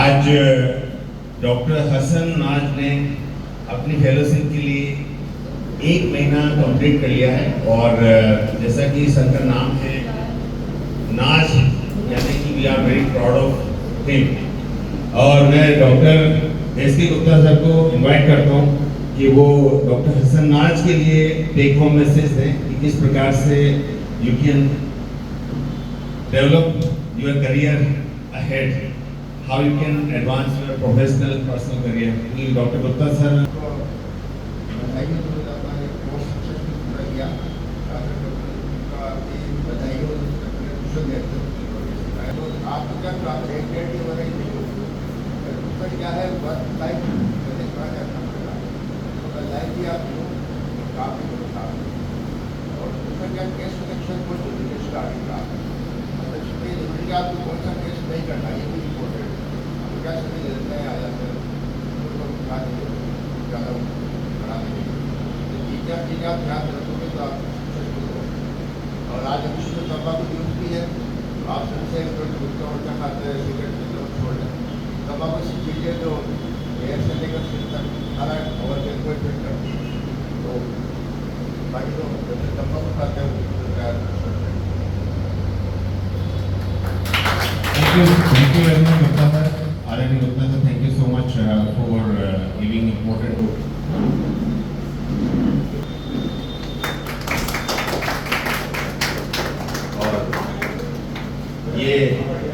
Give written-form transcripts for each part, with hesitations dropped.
आज डॉक्टर हसन नाज ने अपनी फेलोशिप के लिए 1 महीना कंप्लीट कर लिया है और जैसा कि सर का नाम है नाज, यानी कि we are very proud of him. और मैं डॉक्टर एस के गुप्ता सर को इनवाइट करता हूँ कि वो डॉक्टर हसन नाज के लिए टेक होम मैसेज दें कि किस प्रकार से you can develop your career ahead, how you can advance your professional personal career. Doctor Gupta sir क्या है वर्क लाइफ मैंने थोड़ा तो लाइफ भी आप काफ़ी और उसमें क्या केस सिलेक्शन को जरूरी स्टार्टिंग का मतलब इसमें जरूरी कि आपको कौन सा केस नहीं करना ये भी इम्पोर्टेंट है। क्या सभी लेते हैं आ जाते हैं ज़्यादा बढ़ा देंगे ठीक है आप ध्यान रखोगे तो आप सक्सेसफुल हो। और आज अभी जो तंबाकू यूज भी है आप सबसे गुटखा उल्टा खाते हैं, सिगरेट पीते हो, छोड़ दें। तंबाकू ऐसी चीज़ें जो एयर से लेकर सिर तक सारा और कोई फिट करती है, तो बाकी तो जैसे तंबाकू खाते हैं Thank you very much, Gupta sir. R.N. Gupta sir, thank you so much for giving important work. और ये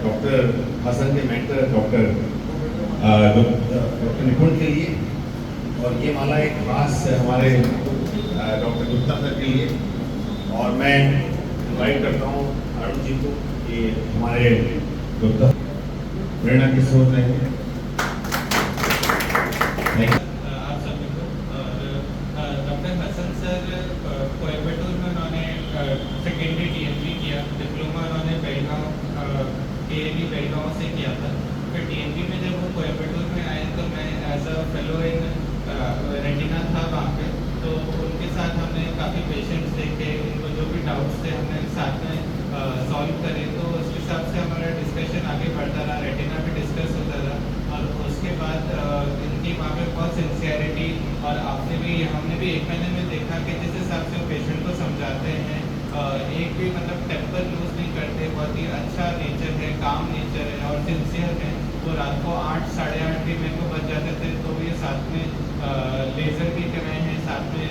डॉक्टर हसन के मेंटर डॉक्टर निपुण के लिए, और ये माला एक खास हमारे डॉक्टर गुप्ता सर के लिए। और मैं इनवाइट करता हूँ अरुण जी को कि हमारे गुप्ता प्रेरणा के स्रोत रहेंगे। आप सभी को डॉक्टर हसन सर कोयम्बटूर में उन्होंने सेकेंडरी TNG किया, डिप्लोमा उन्होंने बेलगांव AAB बेलगांव से किया था। फिर TNG में जब वो कोयम्बटूर में आए तो मैं as a fellow in retina था वहाँ पे, तो उनके साथ हमने काफ़ी पेशेंट्स देखे, उनको जो भी डाउट्स थे हमने साथ में सॉल्व करे। तो उस हिसाब से हमारा डिस्कशन आगे बढ़ता रहा, रेटिना भी डिस्कस होता रहा। और उसके बाद इनकी वहाँ पे बहुत सिंसियरिटी, और हमने भी 1 महीने में देखा कि जिस हिसाब से वो पेशेंट को समझाते हैं, एक भी मतलब टेम्पर लूज नहीं करते, बहुत ही अच्छा नेचर है, काम नेचर है और सिंसियर है। वो रात को 8 साढ़े 8 भी मेरे को बच जाते थे, तो ये साथ में लेज़र भी कराए हैं, साथ में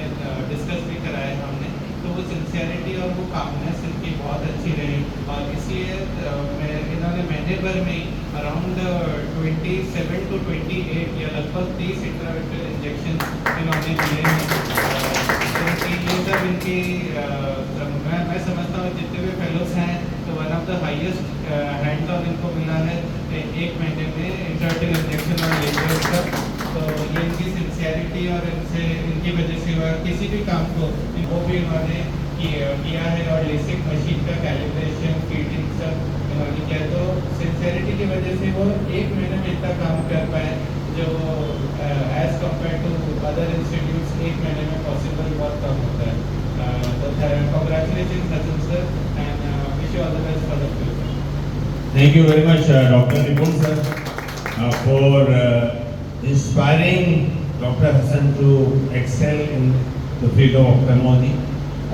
डिस्कस भी कराए हमने। तो वो सिंसियरिटी और वो कामनेस इनकी बहुत अच्छी रही, और इसलिए इन्होंने महीने भर में अराउंड 27 to 28 या लगभग 30 इंट्राविट्रल इंजेक्शन इन्होंने दिए हैं। ये सब इनकी मैं समझता हूँ जितने भी फेलोज हैं तो one of the highest hand on इनको मिला है 1 महीने में इंट्राविट्रल इंजेक्शन और लेजर का। तो ये इनकी सिंसियरिटी और इनकी वजह से हुआ किसी भी काम को वो भी इन्होंने किया है, और लेसिक मशीन का कैलिब्रेशन फीडिंग सब इन्होंने किया। तो सिंसियरिटी की वजह से वो 1 महीने में इतना काम कर पाए जो as compared to other institutes 1 महीने में पॉसिबल बहुत कम होता है। तो congratulation Hasan sir and wish you all the best for the future. Thank you very much, Dr. Nipun sir, for inspiring Dr. Hassan to excel in the field of ophthalmology।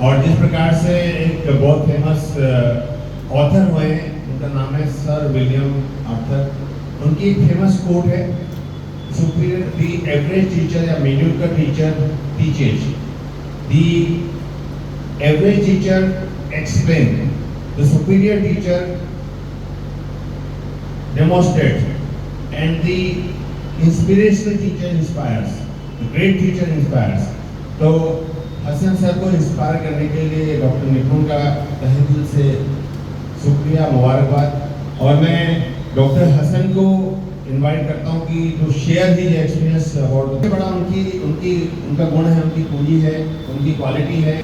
और जिस प्रकार से एक बहुत फेमस ऑथर हुए हैं, उनका नाम है सर विलियम आर्थर। उनकी एक फेमस कोट है, सुपीरियर द एवरेज टीचर या mediocre teacher teaches, the average teacher explain, the superior teacher demonstrates, and the inspirational teacher inspires, the great teacher inspires। तो हसन सर को इंस्पायर करने के लिए doctor निपुण का तहे दिल से शुक्रिया, मुबारकबाद। और मैं डॉक्टर हसन को इनवाइट करता हूँ कि to share his experience about, सबसे बड़ा उनका गुण है, उनकी पूंजी है, उनकी क्वालिटी है।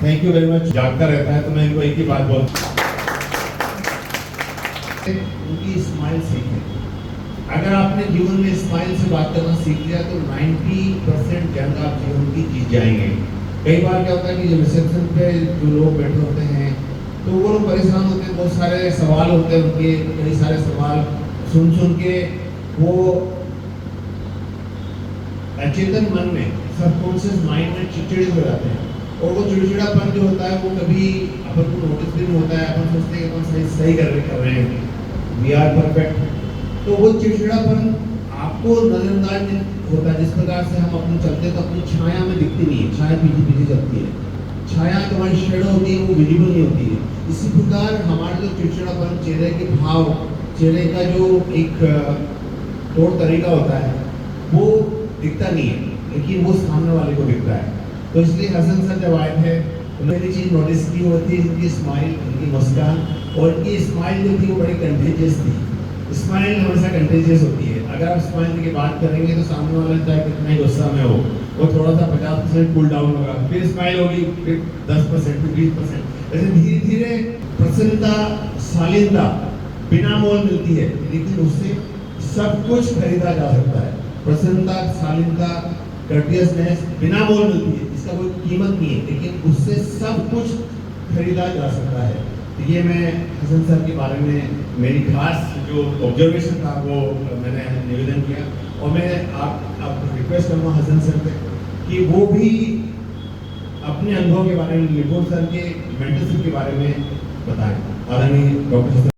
Thank you very much. जागता रहता है तो मैं इनको एक ही बात बोलता हूँ, उनकी स्माइल सीखें। अगर आपने जीवन में स्माइल से बात करना सीख लिया तो 90% जंग आप जीवन की जीत जाएंगे। कई बार क्या होता है कि रिसेप्शन पे जो लोग बैठे होते हैं परेशान होते हैं, बहुत सारे सवाल होते हैं उनके, कई सारे सवाल सुन के वो अचेतन मन में, सबकॉन्शियस माइंड में चिड़चिड़े हो जाते हैं। और वो चिड़चिड़ापन जो होता है वो कभी अपन को नोटिस भी नहीं होता है, अपन सोचते हैं कि अपन सही कर रहे हैं, वी आर परफेक्ट। तो वो चिड़चिड़ापन आपको नजरअंदाज नहीं होता। जिस प्रकार से हम अपने चलते तो अपनी छाया में दिखती नहीं है, छाया पीछे पीछे चलती है, छाया तुम्हारी शेडो होती है, वो विजिबल नहीं होती है। इसी प्रकार हमारा जो चिड़चिड़ापन, चेहरे के भाव, चेहरे का जो एक तौर तरीका होता है वो दिखता नहीं है, लेकिन वो सामने वाले को दिखता है। तो इसलिए हसन सर जब आए थे तो मैंने चीज़ नोटिस की होती है इनकी स्माइल, इनकी मुस्कान, और इनकी स्माइल जो थी वो बड़ी कंटेजियस थी। स्माइल हमेशा कंटेजियस होती है। अगर आप स्माइल की बात करेंगे तो सामने वाला चाहे कितना ही गुस्सा में हो, वो थोड़ा सा 50% कूल डाउन होगा, फिर स्माइल होगी, फिर 10%, फिर 20%, ऐसे धीरे धीरे प्रसन्नता, शालीनता बिना मोल मिलती है, लेकिन उससे सब कुछ खरीदा जा सकता है। प्रसन्नता, शालीनता, कर्टियसनेस बिना मोल मिलती है, इसका कोई कीमत नहीं है, लेकिन उससे सब कुछ खरीदा जा सकता है। तो ये मैं हसन सर के बारे में मेरी खास जो ऑब्जर्वेशन था वो मैंने निवेदन किया। और मैं आप रिक्वेस्ट करूँगा हसन सर से कि वो भी अपने अनुभव के बारे में, लिपुण सर के मेंटरशिप के बारे में बताएं। आदरणीय डॉक्टर